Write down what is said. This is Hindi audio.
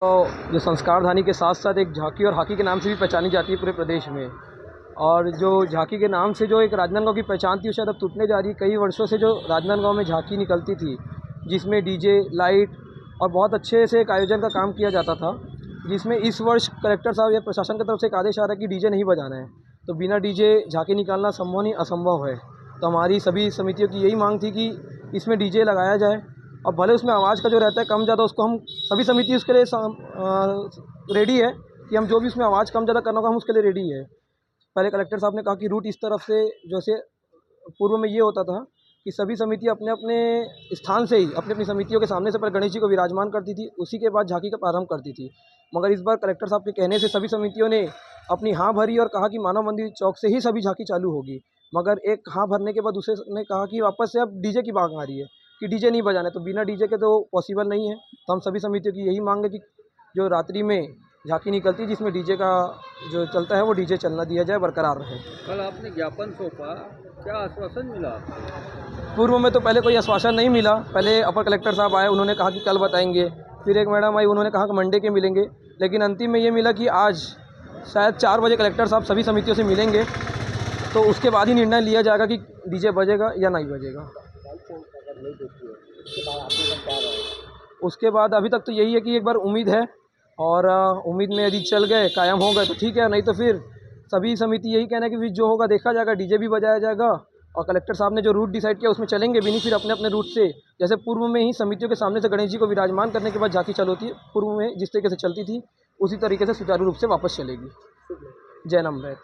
तो जो संस्कारधानी के साथ साथ एक झांकी और हाकी के नाम से भी पहचानी जाती है पूरे प्रदेश में। और जो झांकी के नाम से जो एक राजनांदगांव की पहचान थी, वो शायद अब टूटने जा रही है। कई वर्षों से जो राजनांदगांव में झांकी निकलती थी, जिसमें डीजे, लाइट और बहुत अच्छे से एक आयोजन का काम किया जाता था, जिसमें इस वर्ष कलेक्टर साहब या प्रशासन की तरफ से एक आदेश आ रहा है कि डीजे नहीं बजाना है। तो बिना डीजे झांकी निकालना संभव नहीं, असंभव है। तो हमारी सभी समितियों की यही मांग थी कि इसमें डीजे लगाया जाए, और भले उसमें आवाज़ का जो रहता है कम ज़्यादा, उसको हम सभी समिति उसके लिए रेडी है कि हम जो भी उसमें आवाज़ कम ज़्यादा करना होगा, हम उसके लिए रेडी है। पहले कलेक्टर साहब ने कहा कि रूट इस तरफ से, जैसे पूर्व में ये होता था कि सभी समितियाँ अपने अपने स्थान से ही अपनी अपनी समितियों के सामने से पहले गणेश जी को विराजमान करती थी, उसी के बाद झांकी का प्रारंभ करती थी। मगर इस बार कलेक्टर साहब के कहने से सभी समितियों ने अपनी हाँ भरी और कहा कि मानव मंदिर चौक से ही सभी झांकी चालू होगी। मगर एक हाँ भरने के बाद दूसरे ने कहा कि वापस से अब डीजे की मांग आ रही है कि डीजे नहीं बजाना है। तो बिना डीजे के तो पॉसिबल नहीं है। तो हम सभी समितियों की यही मांग है कि जो रात्रि में झांकी निकलती है, जिसमें डीजे का जो चलता है, वो डीजे चलना दिया जाए, बरकरार रहे। कल आपने ज्ञापन सौंपा, क्या आश्वासन मिला आपको? पूर्व में तो पहले कोई आश्वासन नहीं मिला। पहले अपर कलेक्टर साहब आए, उन्होंने कहा कि कल बताएंगे। फिर एक मैडम आई, उन्होंने कहा कि मंडे के मिलेंगे। लेकिन अंतिम में ये मिला कि आज शायद 4 बजे कलेक्टर साहब सभी समितियों से मिलेंगे, तो उसके बाद ही निर्णय लिया जाएगा कि डीजे बजेगा या नहीं बजेगा। उसके बाद अभी तक तो यही है कि एक बार उम्मीद है, और उम्मीद में यदि चल गए, कायम हो गए तो ठीक है, नहीं तो फिर सभी समिति यही कहना है कि फिर जो होगा देखा जाएगा, डीजे भी बजाया जाएगा। और कलेक्टर साहब ने जो रूट डिसाइड किया उसमें चलेंगे भी नहीं, फिर अपने अपने रूट से, जैसे पूर्व में ही समितियों के सामने से गणेश जी को विराजमान करने के बाद झांकी चालू होती है, पूर्व में जिस तरीके से चलती थी उसी तरीके से सुचारू रूप से वापस चलेगी। जय नमृत।